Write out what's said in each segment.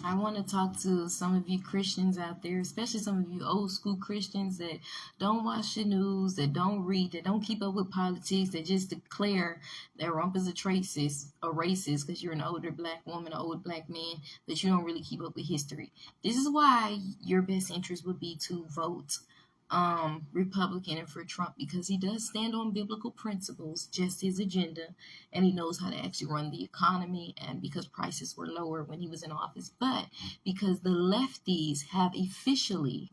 I want to talk to some of you Christians out there, especially some of you old school Christians that don't watch the news, that don't read, that don't keep up with politics, that just declare that Trump is a racist because you're an older black woman or old black man, but you don't really keep up with history. This is why your best interest would be to vote Republican and for Trump, because he does stand on biblical principles, just his agenda, and he knows how to actually run the economy, and because prices were lower when he was in office. But because the lefties have officially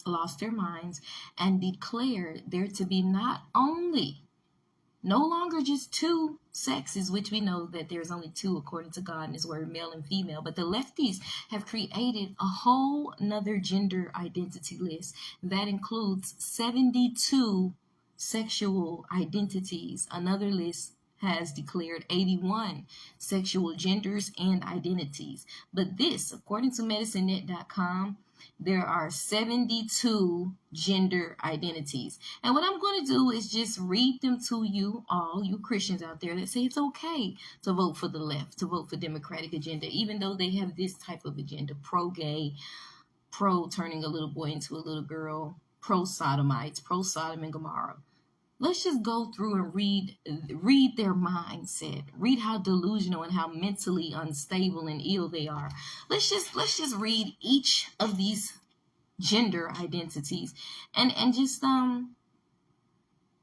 lost their minds and declared there to be no longer just two sexes, which we know that there's only two according to God and his word, male and female, but the lefties have created a whole nother gender identity list that includes 72 sexual identities. Another list has declared 81 sexual genders and identities. But this, according to medicinenet.com, there are 72 gender identities. And what I'm going to do is just read them to you, all you Christians out there that say it's okay to vote for the left, to vote for Democratic agenda, even though they have this type of agenda: pro-gay, pro-turning a little boy into a little girl, pro-sodomites, pro-Sodom and Gomorrah. Let's just go through and read their mindset, read how delusional and how mentally unstable and ill they are. Let's just read each of these gender identities and just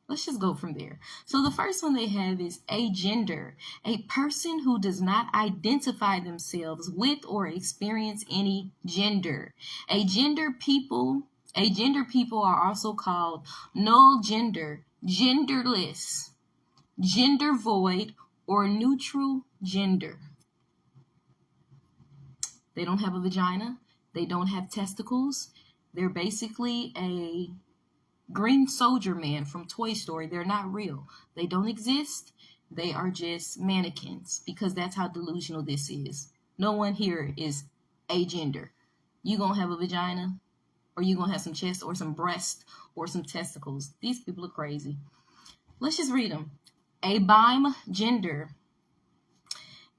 let's just go from there. So the first one they have is agender, a person who does not identify themselves with or experience any gender. Agender people are also called null gender, genderless, gender void, or neutral gender. They don't have a vagina. They don't have testicles. They're basically a green soldier man from Toy Story. They're not real. They don't exist. They are just mannequins, because that's how delusional this is. No one here is agender. You gonna have a vagina, or you gonna have some chest or some breast or some testicles. These people are crazy. Let's just read them. Abime gender.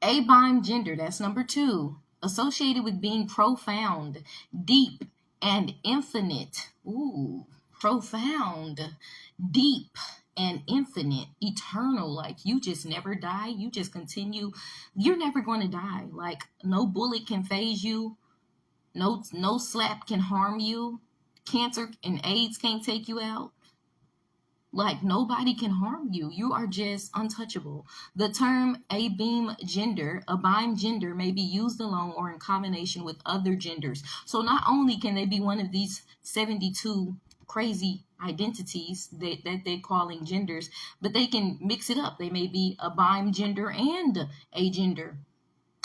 Abime gender, that's number 2. Associated with being profound, deep, and infinite. Ooh, profound, deep, and infinite, eternal. Like you just never die. You just continue. You're never going to die. Like no bullet can phase you. No slap can harm you. Cancer and AIDS can't take you out. Like nobody can harm you. You are just untouchable. The term abime gender may be used alone or in combination with other genders. So not only can they be one of these 72 crazy identities that they're calling genders, but they can mix it up. They may be abime gender and agender,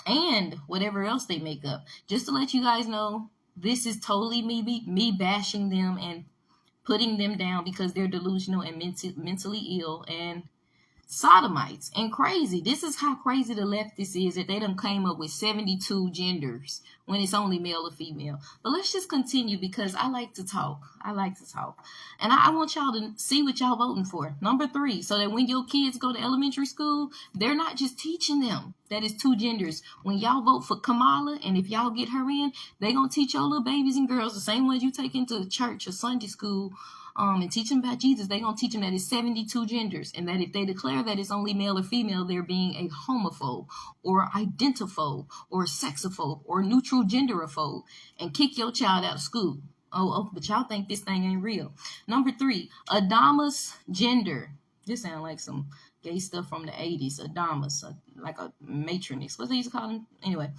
and whatever else they make up. Just to let you guys know, this is totally me bashing them and putting them down because they're delusional and mentally ill and sodomites and crazy. This is how crazy the leftist is, that they done came up with 72 genders when it's only male or female. But let's just continue, because I like to talk. And I want y'all to see what y'all voting for. Number 3, so that when your kids go to elementary school, they're not just teaching them that it's 2 genders. When y'all vote for Kamala, and if y'all get her in, they gonna teach your little babies and girls the same ones you take into church or Sunday school, and teach them about Jesus. They're going to teach them that it's 72 genders, and that if they declare that it's only male or female, they're being a homophobe or identiphobe or sexophobe or neutral genderophobe, and kick your child out of school. Oh, but y'all think this thing ain't real. Number 3, Adamus gender. This sounds like some gay stuff from the 80s. Adamus, like a matroness. What they used to call them? Anyway,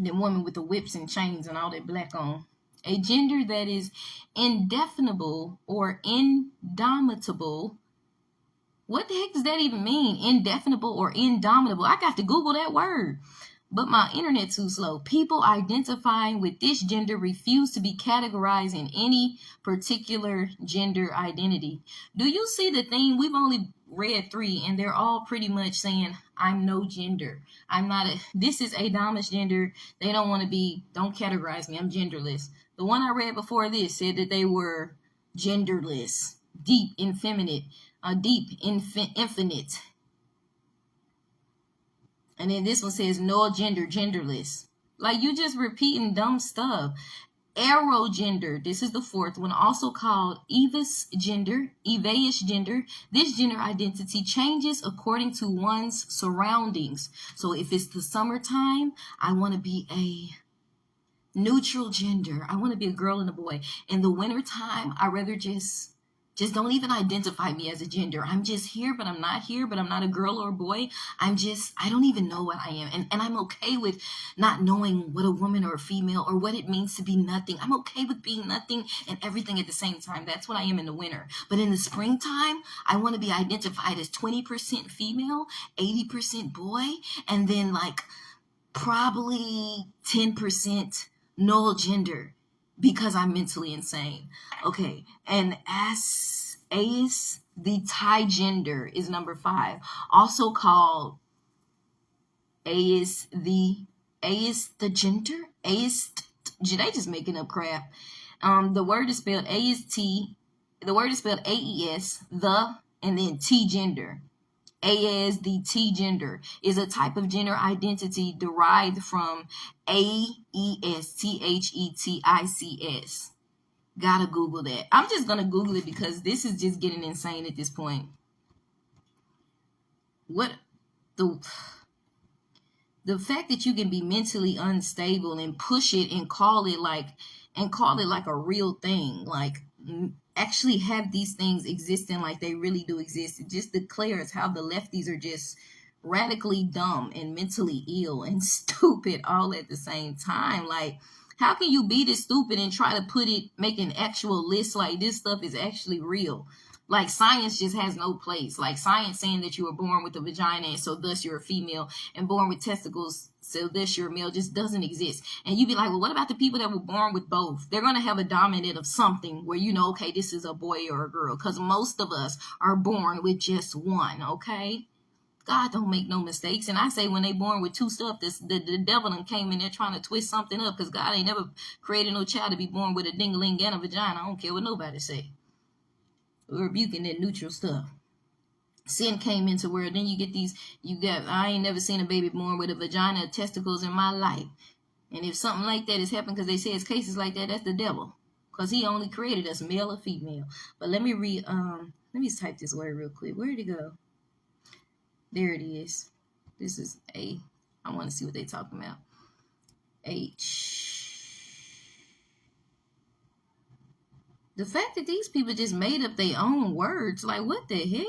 the woman with the whips and chains and all that black on. A gender that is indefinable or indomitable. What the heck does that even mean? Indefinable or indomitable? I got to Google that word, but my internet's too slow. People identifying with this gender refuse to be categorized in any particular gender identity. Do you see the thing? We've only read 3, and they're all pretty much saying, I'm no gender. I'm not this is Adamus gender. They don't want to be, don't categorize me. I'm genderless. The one I read before this said that they were genderless, deep, infinite. And And then this one says null gender, genderless. Like, you just repeating dumb stuff. Arrogender, this is the fourth one, also called Evis gender, Evaish gender. This gender identity changes according to one's surroundings. So if it's the summertime, I want to be a neutral gender. I want to be a girl and a boy. In the wintertime, I rather just don't even identify me as a gender. I'm just here, but I'm not here, but I'm not a girl or a boy. I don't even know what I am. And I'm okay with not knowing what a woman or a female or what it means to be nothing. I'm okay with being nothing and everything at the same time. That's what I am in the winter. But in the springtime, I want to be identified as 20% female, 80% boy, and then like probably 10% null gender, because I'm mentally insane. Okay, and as the Thai gender is number 5, also called the gender. They just making up crap. The word is spelled AES, and then T gender. As the T gender is a type of gender identity derived from AESTHETICS. Gotta Google that. I'm just gonna Google it because this is just getting insane at this point. What the fact that you can be mentally unstable and push it and call it like a real thing, like actually have these things existing like they really do exist. It just declares how the lefties are just radically dumb and mentally ill and stupid all at the same time. Like, how can you be this stupid and try to make an actual list like this stuff is actually real? Like, science just has no place. Like, science saying that you were born with a vagina and so thus you're a female, and born with testicles so thus you're a male, just doesn't exist. And you'd be like, well, what about the people that were born with both? They're going to have a dominant of something where, okay, this is a boy or a girl, because most of us are born with just one, okay? God don't make no mistakes. And I say when they born with two stuff, the devil done came in there trying to twist something up, because God ain't never created no child to be born with a ding-a-ling and a vagina. I don't care what nobody say. We're rebuking that neutral stuff. Sin came into world. Then you get I ain't never seen a baby born with a vagina or testicles in my life. And if something like that is happening, because they say it's cases like that, that's the devil. Because he only created us male or female. But let me type this word real quick. Where did it go? There it is. This is I want to see what they're talking about. The fact that these people just made up their own words, like, what the heck?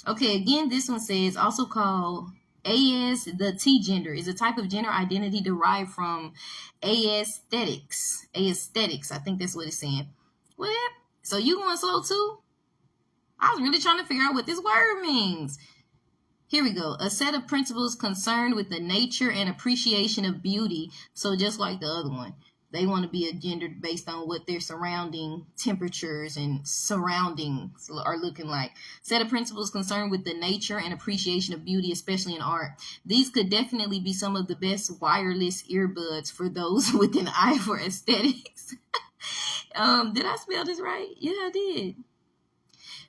Okay, again, this one says, also called AS, the T gender, is a type of gender identity derived from aesthetics. Aesthetics, I think that's what it's saying. What? So you going slow too? I was really trying to figure out what this word means. Here we go. A set of principles concerned with the nature and appreciation of beauty. So just like the other one, they want to be a gender based on what their surrounding temperatures and surroundings are looking like. Set of principles concerned with the nature and appreciation of beauty, especially in art. These could definitely be some of the best wireless earbuds for those with an eye for aesthetics. Did I spell this right? Yeah, I did.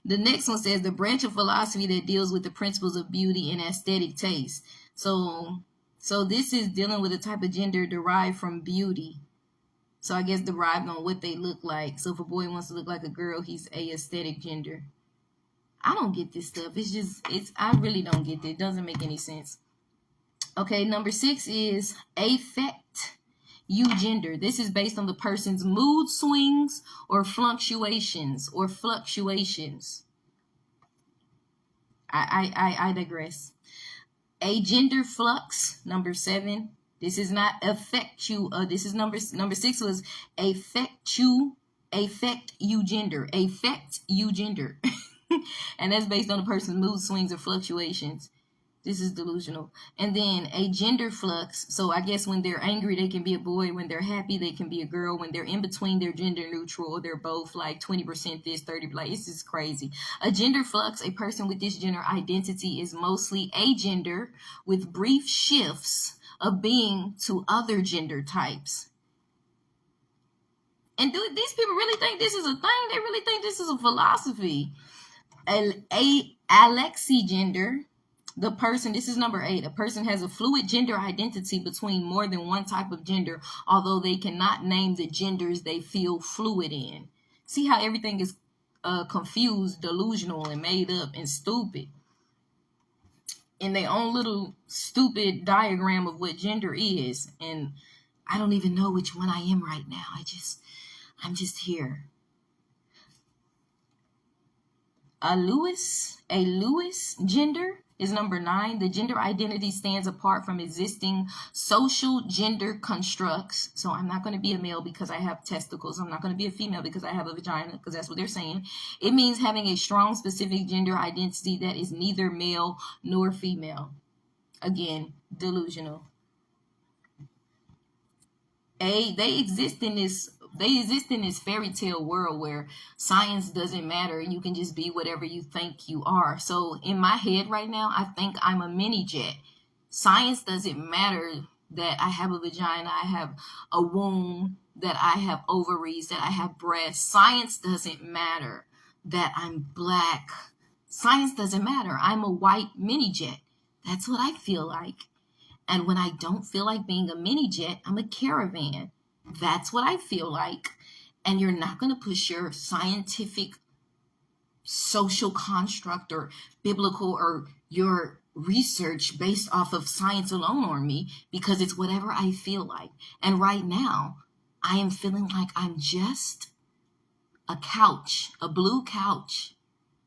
The next one says the branch of philosophy that deals with the principles of beauty and aesthetic taste. So this is dealing with a type of gender derived from beauty. So I guess derived on what they look like. So if a boy wants to look like a girl, he's aesthetic gender. I don't get this stuff. I really don't get it. It doesn't make any sense. Okay, number 6 is affect eugender. This is based on the person's mood swings or fluctuations. I digress. A gender flux, number 7. This is not affect you. This is number 6 was affect you gender. Affect you gender. And that's based on the person's mood swings or fluctuations. This is delusional. And then a gender flux. So I guess when they're angry, they can be a boy. When they're happy, they can be a girl. When they're in between, they're gender neutral. Or they're both like 20% this, 30%. Like, it's just crazy. A gender flux, a person with this gender identity is mostly agender with brief shifts of being to other gender types. And do these people really think this is a thing? They really think this is a philosophy. Alexi gender The person, this is number 8, a person has a fluid gender identity between more than one type of gender, although they cannot name the genders they feel fluid in. See how everything is confused, delusional, and made up and stupid in their own little stupid diagram of what gender is. And I don't even know which one I am right now. I'm just here. A Lewis gender is number 9. The gender identity stands apart from existing social gender constructs. So I'm not going to be a male because I have testicles. I'm not going to be a female because I have a vagina, because that's what they're saying. It means having a strong specific gender identity that is neither male nor female. Again, delusional. They exist in this fairy tale world where science doesn't matter. You can just be whatever you think you are. So in my head right now, I think I'm a mini jet. Science doesn't matter that I have a vagina, I have a womb, that I have ovaries, that I have breasts. Science doesn't matter that I'm black. Science doesn't matter. I'm a white mini jet. That's what I feel like. And when I don't feel like being a mini jet, I'm a caravan. That's what I feel like. And you're not going to push your scientific social construct or biblical or your research based off of science alone on me, because it's whatever I feel like. And right now, I am feeling like I'm just a couch, a blue couch,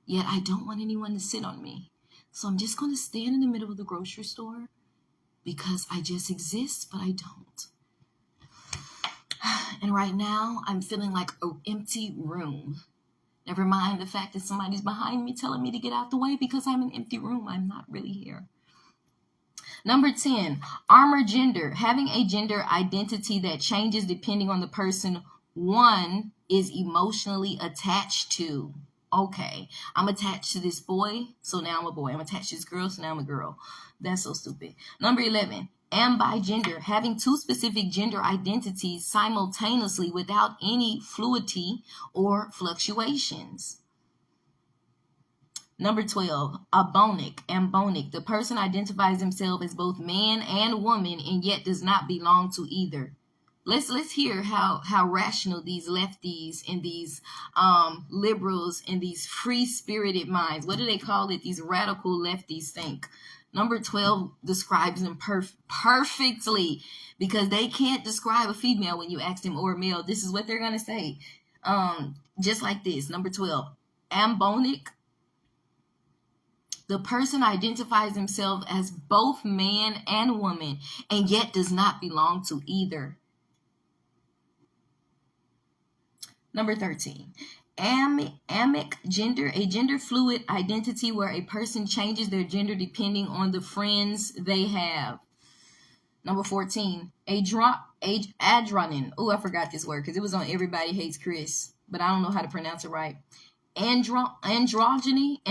yet I don't want anyone to sit on me. So I'm just going to stand in the middle of the grocery store because I just exist, but I don't. And right now, I'm feeling like an empty room. Never mind the fact that somebody's behind me telling me to get out the way because I'm an empty room. I'm not really here. Number 10, armor gender. Having a gender identity that changes depending on the person one is emotionally attached to. Okay, I'm attached to this boy, so now I'm a boy. I'm attached to this girl, so now I'm a girl. That's so stupid. Number 11, ambigender. Having two specific gender identities simultaneously without any fluidity or fluctuations. Number 12, ambonic. The person identifies himself as both man and woman and yet does not belong to either. Let's hear how rational these lefties and these liberals and these free-spirited minds, what do they call it? These radical lefties think. Number 12 describes them perfectly, because they can't describe a female when you ask them, or a male. This is what they're going to say. Just like this. Number 12, ambonic. The person identifies himself as both man and woman and yet does not belong to either. Number 13, amic gender, a gender fluid identity where a person changes their gender depending on the friends they have. Number 14, adrenaline. Oh, I forgot this word because it was on Everybody Hates Chris, but I don't know how to pronounce it right. Androgyny,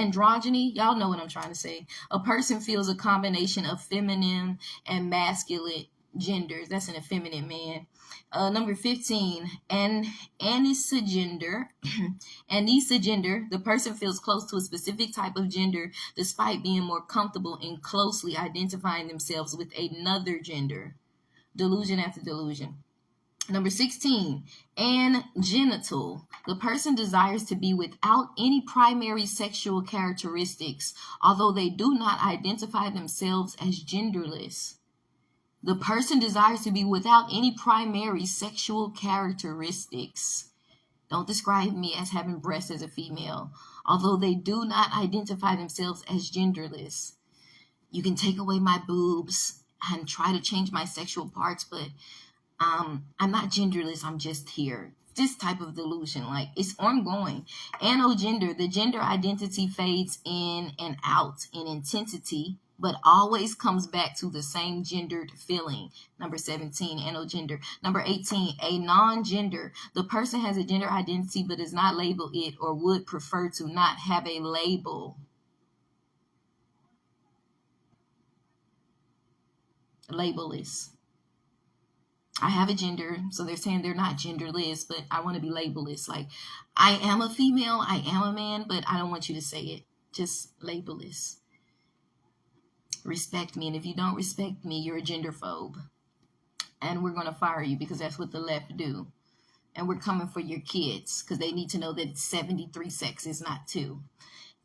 y'all know what I'm trying to say. A person feels a combination of feminine and masculine genders. That's an effeminate man. Number 15, anisogender. Anisogender, the person feels close to a specific type of gender despite being more comfortable in closely identifying themselves with another gender. Delusion after delusion. Number 16, angenital. The person desires to be without any primary sexual characteristics, although they do not identify themselves as genderless. The person desires to be without any primary sexual characteristics. Don't describe me as having breasts as a female, although they do not identify themselves as genderless. You can take away my boobs and try to change my sexual parts, but I'm not genderless. I'm just here. This type of delusion, like, it's ongoing. Anogender, the gender identity fades in and out in intensity, but always comes back to the same gendered feeling. Number 17, anogender. Number 18, a non-gender. The person has a gender identity but does not label it or would prefer to not have a label. Labelless. I have a gender, so they're saying they're not genderless, but I want to be labelless. Like, I am a female, I am a man, but I don't want you to say it. Just labelless. Respect me. And if you don't respect me, you're a genderphobe. And we're going to fire you because that's what the left do. And we're coming for your kids because they need to know that it's 73 sexes, not 2.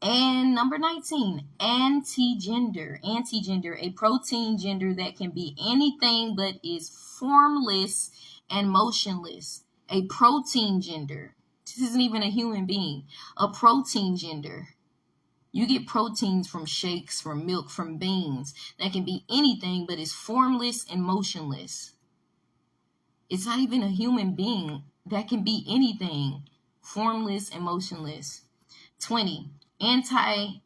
And number 19, anti-gender. Anti-gender, a protein gender that can be anything but is formless and motionless. A protein gender. This isn't even a human being. A protein gender. You get proteins from shakes, from milk, from beans. That can be anything but is formless and motionless. It's not even a human being. That can be anything. Formless and motionless. 20. Anti-gender.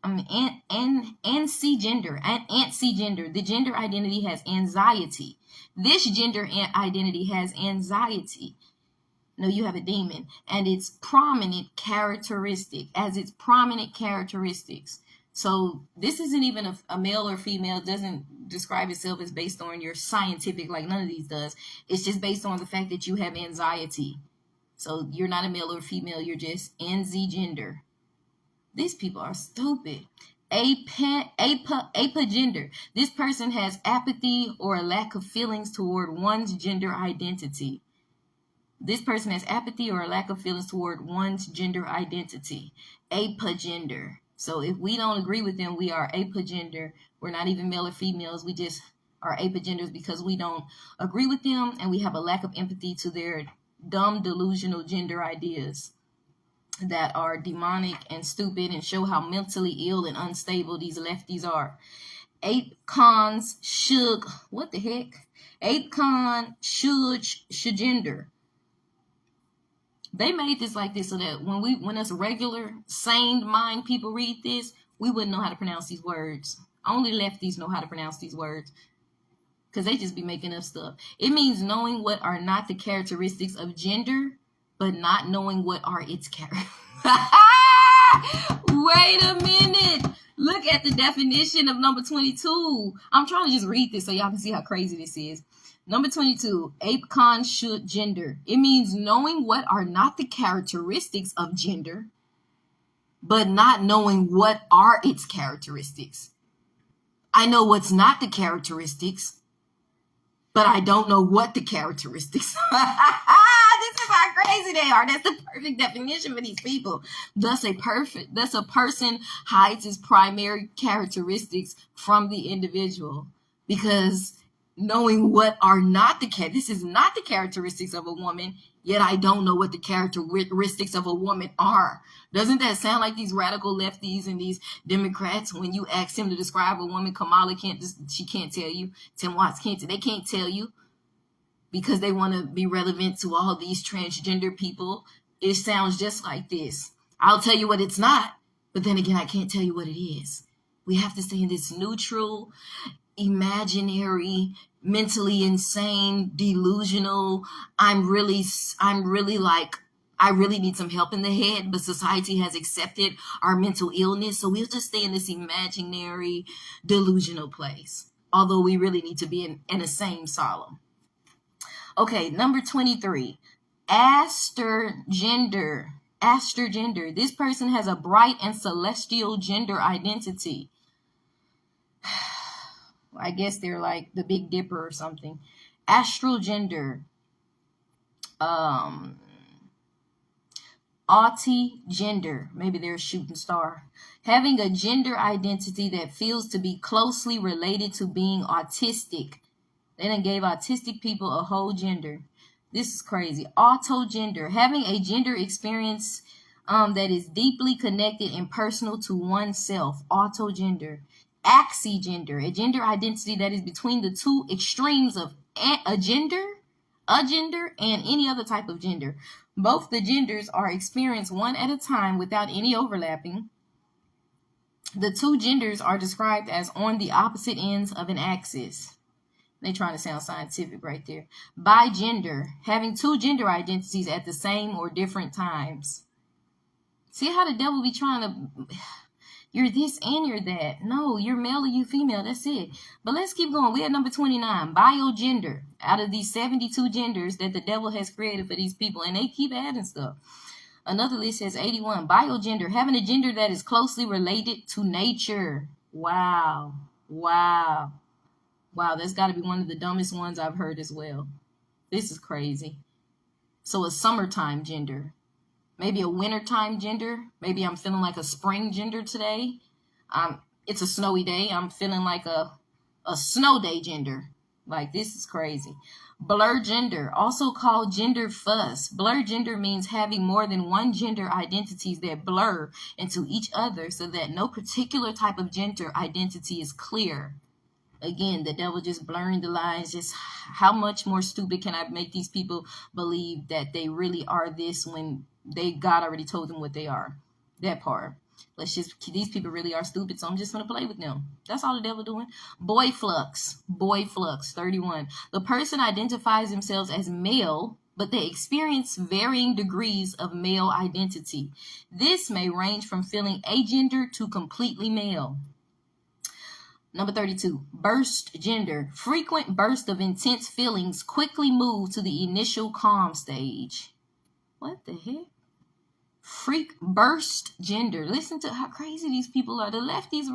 The gender identity has anxiety. This gender identity has anxiety. No, you have a demon. And its prominent characteristic. As its prominent characteristics. So this isn't even a male or female. It doesn't describe itself as based on your scientific, like none of these does. It's just based on the fact that you have anxiety. So you're not a male or female. You're just NZ-gender. These people are stupid. Apagender. This person has apathy or a lack of feelings toward one's gender identity. This person has apathy or a lack of feelings toward one's gender identity. Apagender. So if we don't agree with them, we are apagender. We're not even male or females. We just are apagenders because we don't agree with them and we have a lack of empathy to their dumb, delusional gender ideas that are demonic and stupid and show how mentally ill and unstable these lefties are. Apecons should, what the heck? Apecon should gender. They made this like this so that when us regular, sane mind people read this, we wouldn't know how to pronounce these words. Only lefties know how to pronounce these words because they just be making up stuff. It means knowing what are not the characteristics of gender, but not knowing what are its characteristics. Wait a minute. Look at the definition of number 22. I'm trying to just read this so y'all can see how crazy this is. Number 22, apecon should gender. It means knowing what are not the characteristics of gender, but not knowing what are its characteristics. I know what's not the characteristics, but I don't know what the characteristics are. This is how crazy they are. That's the perfect definition for these people. Thus a person hides his primary characteristics from the individual because knowing what are not this is not the characteristics of a woman, yet I don't know what the characteristics of a woman are. Doesn't that sound like these radical lefties and these Democrats when you ask them to describe a woman? Kamala she can't tell you. Tim Watts they can't tell you because they want to be relevant to all these transgender people. It sounds just like this. I'll tell you what it's not, but then again, I can't tell you what it is. We have to stay in this neutral, imaginary, mentally insane, delusional, I really need some help in the head, but society has accepted our mental illness, so we'll just stay in this imaginary, delusional place, although we really need to be in a sane asylum. Okay, number 23, astergender. This person has a bright and celestial gender identity. I guess they're like the Big Dipper or something. Astral gender. Auti-gender. Maybe they're a shooting star. Having a gender identity that feels to be closely related to being autistic. They done gave autistic people a whole gender. This is crazy. Autogender. Having a gender experience that is deeply connected and personal to oneself. Autogender. Axigender, a gender identity that is between the two extremes of a gender and any other type of gender. Both the genders are experienced one at a time without any overlapping. The two genders are described as on the opposite ends of an axis. They're trying to sound scientific right there. Bigender, having two gender identities at the same or different times. See how the devil be trying to... You're this and you're that. No, you're male or you female. That's it. But let's keep going. We at number 29. Biogender. Out of these 72 genders that the devil has created for these people. And they keep adding stuff. Another list says 81. Biogender. Having a gender that is closely related to nature. Wow. Wow. Wow, that's got to be one of the dumbest ones I've heard as well. This is crazy. So a summertime gender, maybe a wintertime gender. Maybe I'm feeling like a spring gender today. It's a snowy day. I'm feeling like a snow day gender. Like, this is crazy. Blur gender, also called gender fuss. Blur gender means having more than one gender identities that blur into each other so that no particular type of gender identity is clear. Again, the devil just blurring the lines. Just how much more stupid can I make these people believe that they really are this when God already told them what they are? That part. These people really are stupid, so I'm just going to play with them. That's all the devil doing. Boy flux, 31. The person identifies themselves as male, but they experience varying degrees of male identity. This may range from feeling agender to completely male. Number 32, burst gender. Frequent bursts of intense feelings quickly move to the initial calm stage. What the heck? Burst gender. Listen to how crazy these people are. The lefties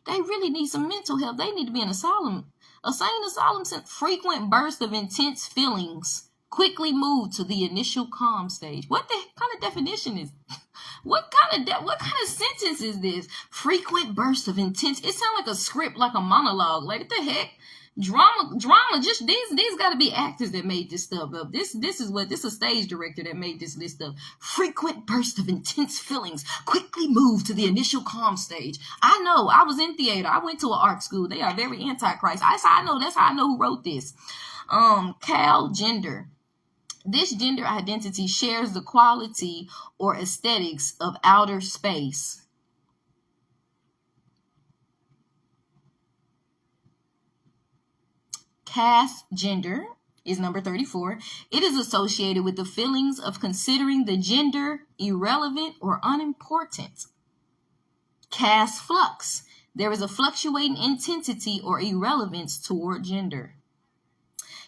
they really need some mental help. They need to be in a sane asylum. Frequent bursts of intense feelings quickly move to the initial calm stage. What the kind of definition is? What kind of sentence is this? Frequent bursts of intense. It sounds like a script, like a monologue. Like, what the heck? Drama. Just these got to be actors that made this stuff up. This is a stage director that made this list up. Frequent bursts of intense feelings quickly move to the initial calm stage. I know. I was in theater. I went to an art school. They are very antichrist. That's how I know who wrote this. Cal gender. This gender identity shares the quality or aesthetics of outer space. Caste gender is number 34. It is associated with the feelings of considering the gender irrelevant or unimportant. Caste flux. There is a fluctuating intensity or irrelevance toward gender.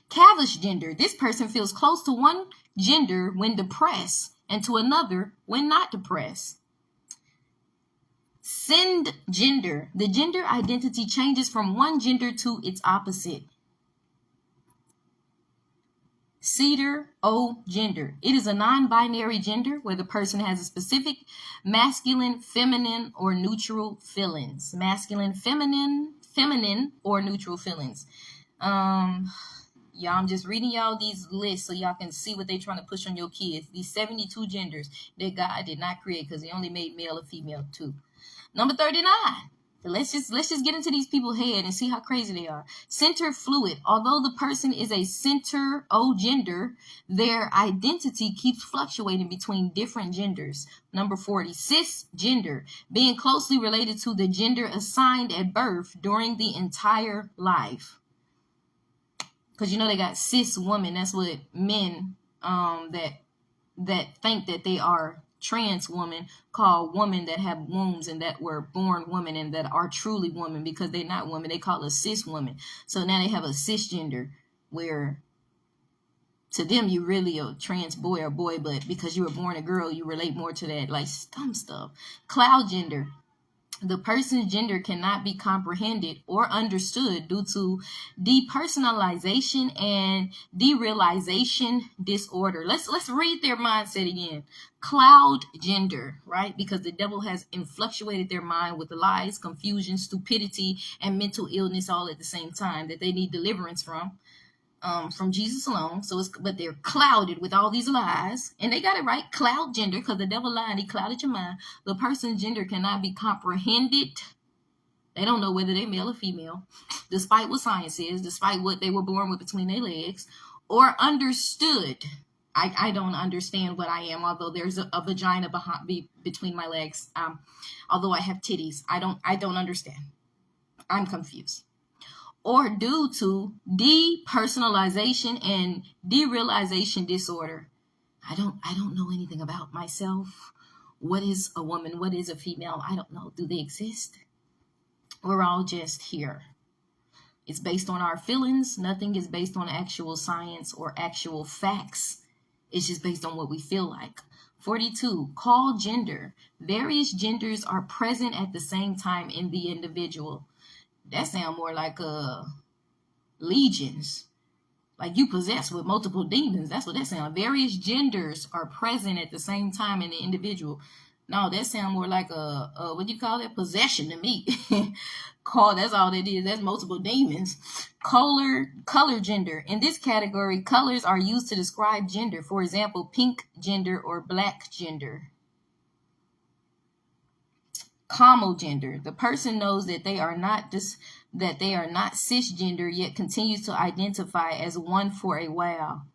Cavish gender. This person feels close to one gender when depressed and to another when not depressed. Sind gender. The gender identity changes from one gender to its opposite. Cedar O gender. It is a non-binary gender where the person has a specific masculine, feminine, or neutral feelings. Masculine, feminine, or neutral feelings. Y'all, I'm just reading y'all these lists so y'all can see what they're trying to push on your kids. These 72 genders that God did not create because he only made male and female too. Number 39. Let's just get into these people's head and see how crazy they are. Center fluid. Although the person is a center O gender, their identity keeps fluctuating between different genders. Number 40. Cisgender. Being closely related to the gender assigned at birth during the entire life. Because you know they got cis woman. That's what men that think that they are trans woman call women that have wombs and that were born women and that are truly women because they're not women. They call a cis woman. So now they have a cisgender where to them you really a trans boy or boy, but because you were born a girl, you relate more to that like dumb stuff. Cloud gender. The person's gender cannot be comprehended or understood due to depersonalization and derealization disorder. Let's read their mindset again. Cloud gender, right? Because the devil has influctuated their mind with lies, confusion, stupidity, and mental illness all at the same time that they need deliverance from Jesus alone. But they're clouded with all these lies, and they got it right. Cloud gender, because the devil lied and he clouded your mind. The person's gender cannot be comprehended. They don't know whether they're male or female, despite what science says, despite what they were born with between their legs, or understood. I don't understand what I am, although there's a vagina between my legs. Although I have titties, I don't understand. I'm confused. Or due to depersonalization and derealization disorder. I don't know anything about myself. What is a woman? What is a female? I don't know. Do they exist? We're all just here. It's based on our feelings. Nothing is based on actual science or actual facts. It's just based on what we feel like. 42, call gender. Various genders are present at the same time in the individual. That sound more like legions. Like you possessed with multiple demons. That's what that sounds. Various genders are present at the same time in the individual. No, that sounds more like a what do you call that? Possession to me. That's all that is. That's multiple demons. Color gender. In this category, colors are used to describe gender. For example, pink gender or black gender. Comogender. The person knows that they are not cisgender, yet continues to identify as one for a while.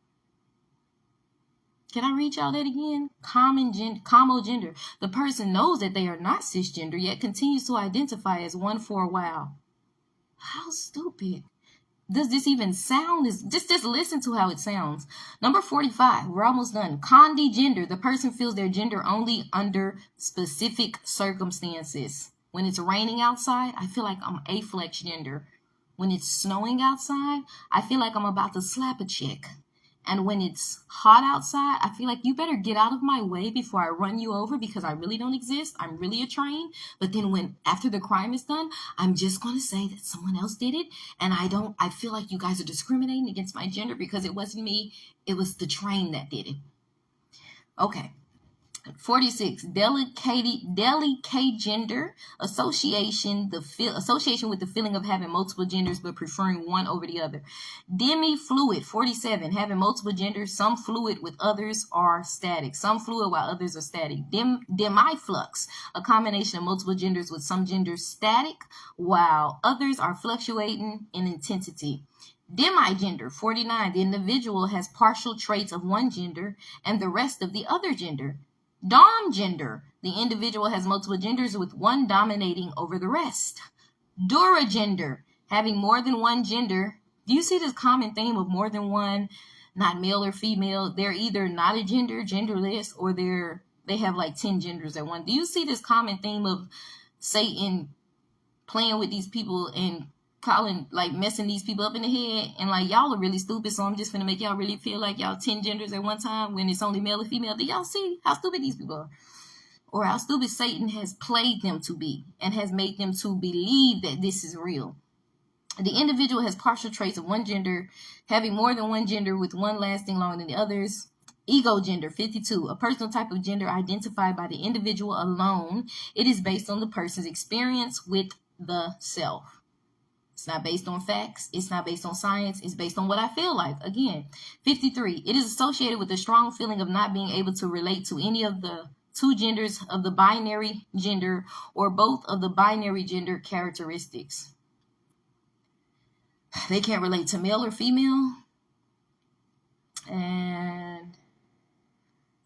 Can I read y'all that again? Comogender. The person knows that they are not cisgender, yet continues to identify as one for a while. How stupid does this even sound? Just listen to how it sounds. Number 45. We're almost done. Condigender. The person feels their gender only under specific circumstances. When it's raining outside, I feel like I'm afflex gender. When it's snowing outside, I feel like I'm about to slap a chick. And when it's hot outside, I feel like you better get out of my way before I run you over because I really don't exist. I'm really a train. But then after the crime is done, I'm just going to say that someone else did it. And I feel like you guys are discriminating against my gender because it wasn't me. It was the train that did it. Okay. 46. Delicate gender association with the feeling of having multiple genders but preferring one over the other. Demi-fluid. 47. Having multiple genders, some fluid with others are static. Some fluid while others are static. Demi-flux. A combination of multiple genders with some genders static while others are fluctuating in intensity. Demigender. 49. The individual has partial traits of one gender and the rest of the other gender. Dom gender. The individual has multiple genders with one dominating over the rest. Duragender. Having more than one gender. Do you see this common theme of more than one, not male or female? They're either not a gender, genderless, or they have like 10 genders at one. Do you see this common theme of Satan playing with these people and messing these people up in the head, and like y'all are really stupid, so I'm just gonna make y'all really feel like y'all 10 genders at one time when it's only male and female? Do y'all see how stupid these people are? Or how stupid Satan has played them to be and has made them to believe that this is real. The individual has partial traits of one gender, having more than one gender with one lasting longer than the others. Ego gender. 52. A personal type of gender identified by the individual alone. It is based on the person's experience with the self. It's not based on facts. It's not based on science. It's based on what I feel like. Again, 53. It is associated with a strong feeling of not being able to relate to any of the two genders of the binary gender or both of the binary gender characteristics. They can't relate to male or female. And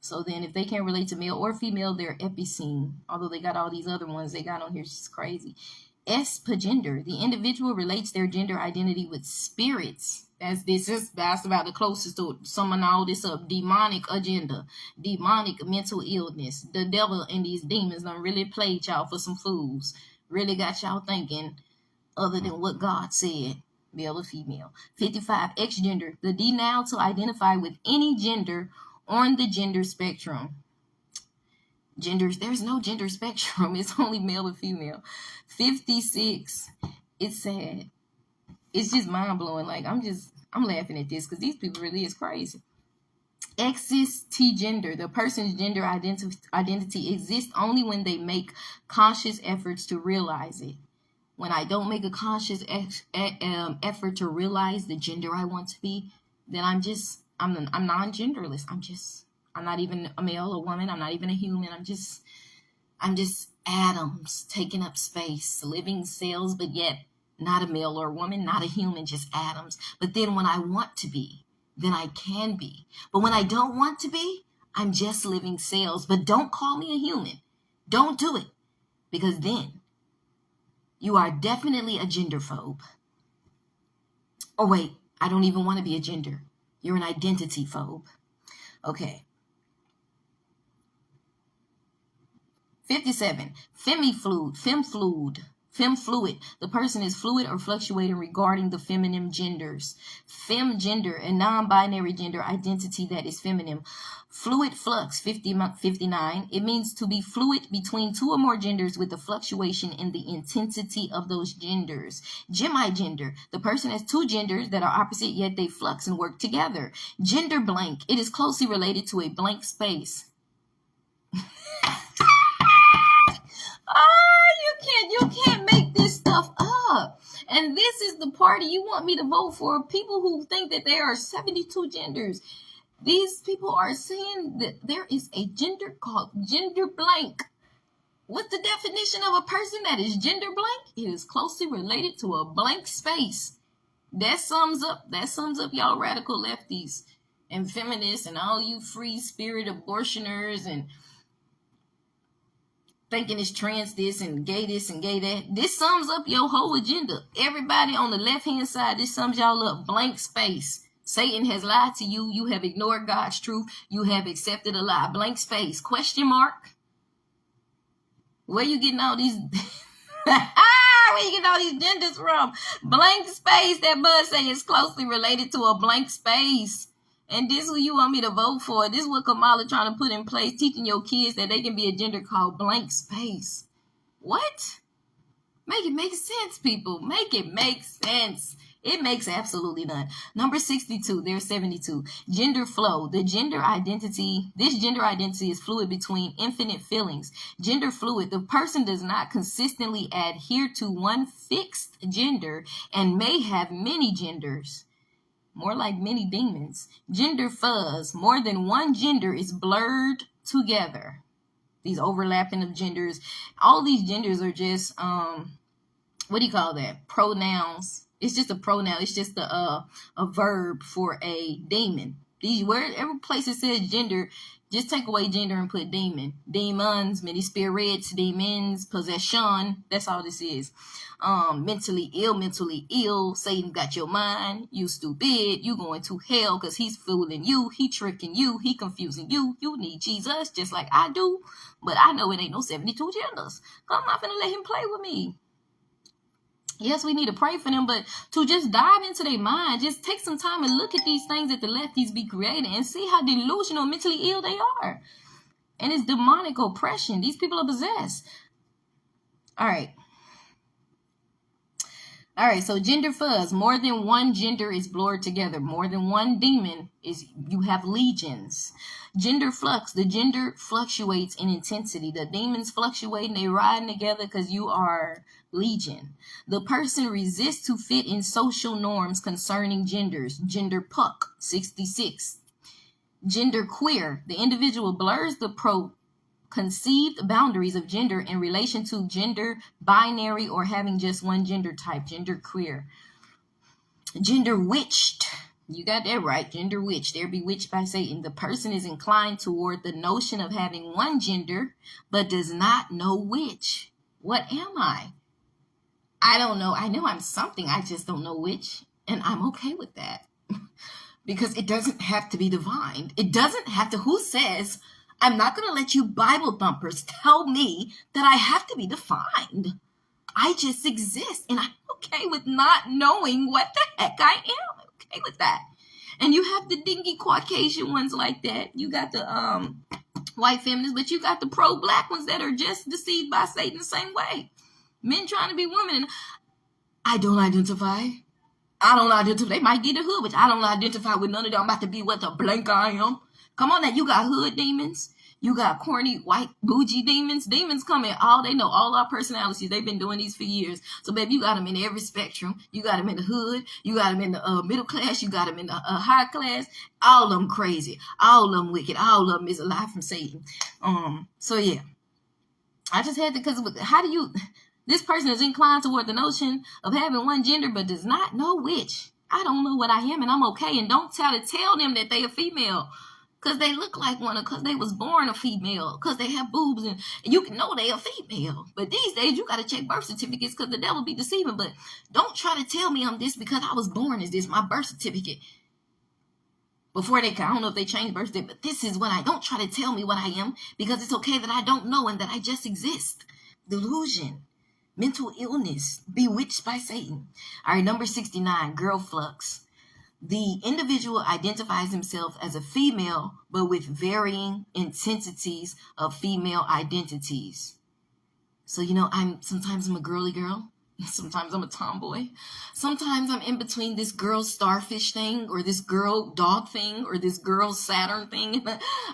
so then if they can't relate to male or female, they're epicene. Although they got all these other ones they got on here. It's just crazy. Espagender. The individual relates their gender identity with spirits. That's about the closest to summing all this up. Demonic agenda. Demonic mental illness. The devil and these demons done really played y'all for some fools. Really got y'all thinking other than what God said. Male or female. 55. X-gender. The denial to identify with any gender on the gender spectrum. Genders, there's no gender spectrum. It's only male and female. 56. It's sad. It's just mind-blowing. Like, I'm laughing at this because these people really is crazy. X-gender. The person's gender identity exists only when they make conscious efforts to realize it. When I don't make a conscious effort to realize the gender I want to be, then I'm non-genderless. I'm not even a male or woman. I'm not even a human. I'm just atoms taking up space, living cells, but yet not a male or a woman, not a human, just atoms. But then when I want to be, then I can be. But when I don't want to be, I'm just living cells. But don't call me a human. Don't do it. Because then you are definitely a genderphobe. Or wait, I don't even want to be a gender. You're an identity phobe. Okay. 57. Femfluid. Fem fluid. The person is fluid or fluctuating regarding the feminine genders. Fem gender, a non-binary gender identity that is feminine. Fluid flux, 59. It means to be fluid between two or more genders with a fluctuation in the intensity of those genders. Gemigender. The person has two genders that are opposite, yet they flux and work together. Gender blank. It is closely related to a blank space. You can't make this stuff up. And this is the party you want me to vote for. People who think that there are 72 genders. These people are saying that there is a gender called gender blank. What's the definition of a person that is gender blank? It is closely related to a blank space. That sums up y'all radical lefties and feminists and all you free spirit abortioners and thinking it's trans this and gay this and gay that. This sums up your whole agenda. Everybody on the left-hand side, this sums y'all up. Blank space. Satan has lied to you. You have ignored God's truth. You have accepted a lie. Blank space. Question mark. Where you getting all these... Where you getting all these genders from? Blank space. That bud say is closely related to a blank space. And this is who you want me to vote for. This is what Kamala trying to put in place, teaching your kids that they can be a gender called blank space. What? Make it make sense, people. Make it make sense. It makes absolutely none. Number 62, there's 72. Gender flow. This gender identity is fluid between infinite feelings. Gender fluid. The person does not consistently adhere to one fixed gender and may have many genders. More like many demons. Gender fuzz. More than one gender is blurred together. These overlapping of genders. All these genders are just, what do you call that? Pronouns. It's just a pronoun. It's just a verb for a demon. Wherever place it says gender, just take away gender and put demon. Demons, many spirits, demons, possession. That's all this is. Mentally ill. Satan got your mind. You stupid. You going to hell because he's fooling you. He tricking you. He confusing you. You need Jesus just like I do. But I know it ain't no 72 genders. I'm not finna let him play with me. Yes, we need to pray for them, but to just dive into their mind, just take some time and look at these things that the lefties be creating and see how delusional, mentally ill they are. And it's demonic oppression. These people are possessed. All right, so gender fuzz. More than one gender is blurred together. More than one demon you have legions. Gender flux. The gender fluctuates in intensity. The demons fluctuate and they riding together because you are legion. The person resists to fit in social norms concerning genders. Gender puck. 66. Gender queer. The individual blurs the conceived boundaries of gender in relation to gender binary or having just one gender type. Gender queer. Gender witched. You got that right. Gender witched. They're bewitched by Satan. The person is inclined toward the notion of having one gender but does not know which. What am I? I don't know. I know I'm something. I just don't know which. And I'm okay with that. Because it doesn't have to be divine. It doesn't have to. Who says... I'm not going to let you Bible thumpers tell me that I have to be defined. I just exist, and I'm okay with not knowing what the heck I am. I'm okay with that. And you have the dingy Caucasian ones like that. You got the white feminists, but you got the pro-black ones that are just deceived by Satan the same way. Men trying to be women. And I don't identify. They might get a hood, but I don't identify with none of them. I'm about to be what the blank I am. Come on now, you got hood demons. You got corny, white, bougie demons. Demons come in they know all our personalities. They've been doing these for years. So, baby, you got them in every spectrum. You got them in the hood. You got them in the middle class. You got them in the high class. All of them crazy. All of them wicked. All of them is a lie from Satan. So, yeah. I just had to, because this person is inclined toward the notion of having one gender, but does not know which. I don't know what I am, and I'm okay. And don't tell them that they are female. Because they look like one, because they was born a female, because they have boobs, and you can know they are female. But these days, you got to check birth certificates because the devil be deceiving. But don't try to tell me I'm this because I was born as this, my birth certificate. Before I don't know if they changed birth certificate, but this is what don't try to tell me what I am because it's okay that I don't know and that I just exist. Delusion. mental illness, bewitched by Satan. All right, number 69, girl flux. The individual identifies himself as a female, but with varying intensities of female identities. So, sometimes I'm a girly girl. Sometimes I'm a tomboy. Sometimes I'm in between this girl starfish thing or this girl dog thing or this girl Saturn thing.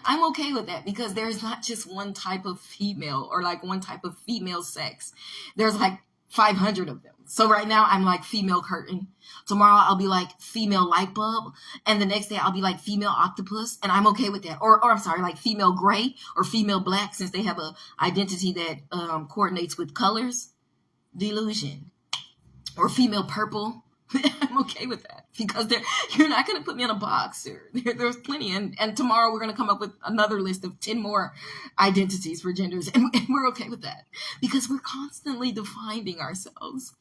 I'm okay with that because there's not just one type of female or like one type of female sex. There's like 500 of them. So right now I'm like female curtain. Tomorrow I'll be like female light bulb. And the next day I'll be like female octopus. And I'm okay with that. Or I'm sorry, like female gray or female black, since they have a identity that coordinates with colors. Delusion. Or female purple. I'm okay with that because you're not going to put me in a box. There's plenty. And tomorrow we're going to come up with another list of 10 more identities for genders. And we're okay with that because we're constantly defining ourselves.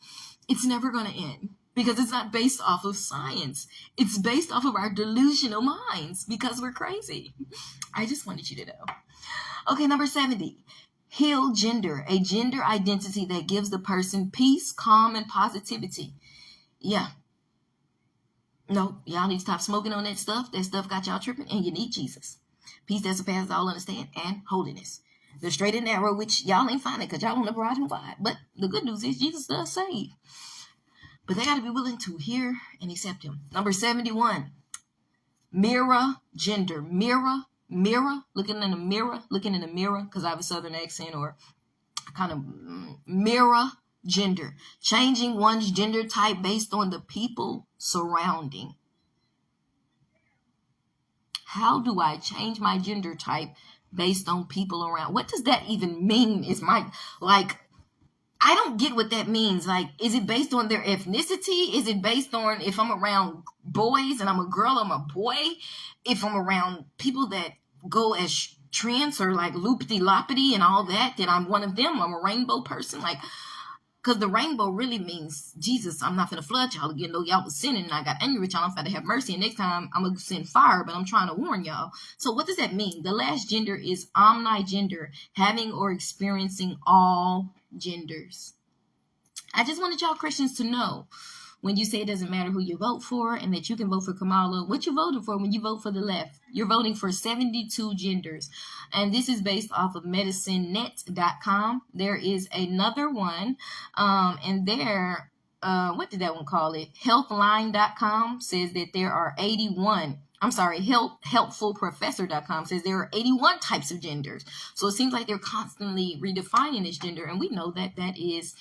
It's never going to end because it's not based off of science. It's based off of our delusional minds because we're crazy. I just wanted you to know. Okay, number 70. Heal gender, a gender identity that gives the person peace, calm, and positivity. Yeah. No, y'all need to stop smoking on that stuff. That stuff got y'all tripping, and you need Jesus. Peace that surpasses all understanding, and holiness. The straight and narrow, which y'all ain't finding because y'all on the broad and wide. But the good news is Jesus does save. But they got to be willing to hear and accept him. Number 71. Mirror gender. Mirror, looking in the mirror, because I have a southern accent, or kind of mirror gender, changing one's gender type based on the people surrounding. How do I change my gender type based on people around? What does that even mean? I don't get what that means. Like, is it based on their ethnicity? Is it based on if I'm around boys and I'm a girl, I'm a boy? If I'm around people that go as trans or like loopity-loppity and all that, then I'm one of them. I'm a rainbow person. Like, because the rainbow really means, Jesus, I'm not going to flood y'all again, though y'all was sinning and I got angry with y'all. I'm going to have mercy. And next time I'm going to send fire, but I'm trying to warn y'all. So what does that mean? The last gender is omnigender, having or experiencing all genders. I just wanted y'all Christians to know, when you say it doesn't matter who you vote for and that you can vote for Kamala, what you voting for when you vote for the left? You're voting for 72 genders. And this is based off of medicinenet.com. There is another one, and there, what did that one call it? Healthline.com says that there are 81. I'm sorry, helpfulprofessor.com says there are 81 types of genders. So it seems like they're constantly redefining this gender. And we know that that is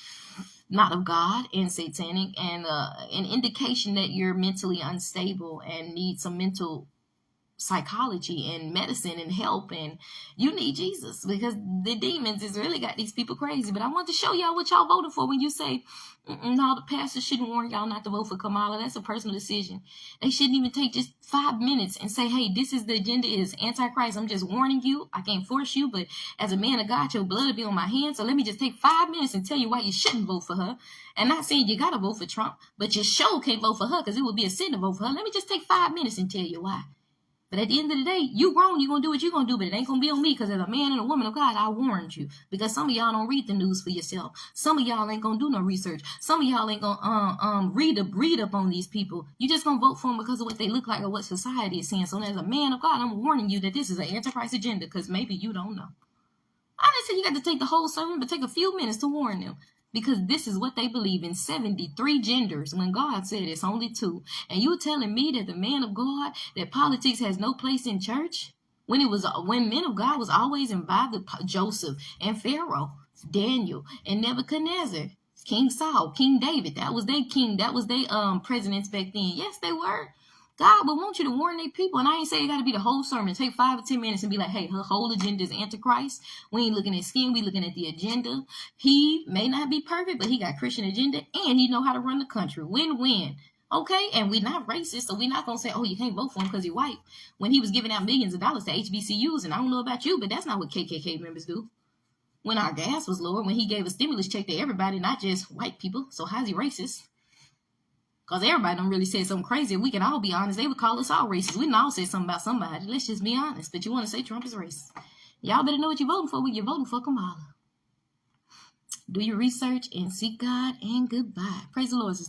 not of God and satanic, and an indication that you're mentally unstable and need some mental psychology and medicine and help, and you need Jesus because the demons has really got these people crazy. But I want to show y'all what y'all voted for when you say, no, the pastor shouldn't warn y'all not to vote for Kamala. That's a personal decision. They shouldn't even take just 5 minutes and say, hey, this is the agenda is Antichrist. I'm just warning you. I can't force you, but as a man of God, your blood will be on my hands. So let me just take 5 minutes and tell you why you shouldn't vote for her. And not saying you got to vote for Trump, but you sure can't vote for her because it would be a sin to vote for her. Let me just take 5 minutes and tell you why. But at the end of the day, you wrong. You're going to do what you're going to do, but it ain't going to be on me because as a man and a woman of God, I warned you. Because some of y'all don't read the news for yourself. Some of y'all ain't going to do no research. Some of y'all ain't going to read up on these people. You just going to vote for them because of what they look like or what society is saying. So as a man of God, I'm warning you that this is an Antichrist agenda because maybe you don't know. I didn't say you got to take the whole sermon, but take a few minutes to warn them. Because this is what they believe in, 73 genders, when God said it's only 2. And you telling me that the man of God, that politics has no place in church? When men of God was always involved with Joseph and Pharaoh, Daniel and Nebuchadnezzar, King Saul, King David. That was their king. That was their presidents back then. Yes, they were. God would want you to warn their people. And I ain't say it got to be the whole sermon. Take 5 or 10 minutes and be like, hey, her whole agenda is Antichrist. We ain't looking at skin. We looking at the agenda. He may not be perfect, but he got Christian agenda and he know how to run the country. Win-win. Okay? And we're not racist, so we're not going to say, oh, you can't vote for him because he's white. When he was giving out millions of dollars to HBCUs, and I don't know about you, but that's not what KKK members do. When our gas was lower, when he gave a stimulus check to everybody, not just white people. So how's he racist? Because everybody don't really say something crazy. If we can all be honest, they would call us all racist. We can all say something about somebody. Let's just be honest. But you want to say Trump is racist. Y'all better know what you're voting for when you're voting for Kamala. Do your research and seek God, and goodbye. Praise the Lord, sister.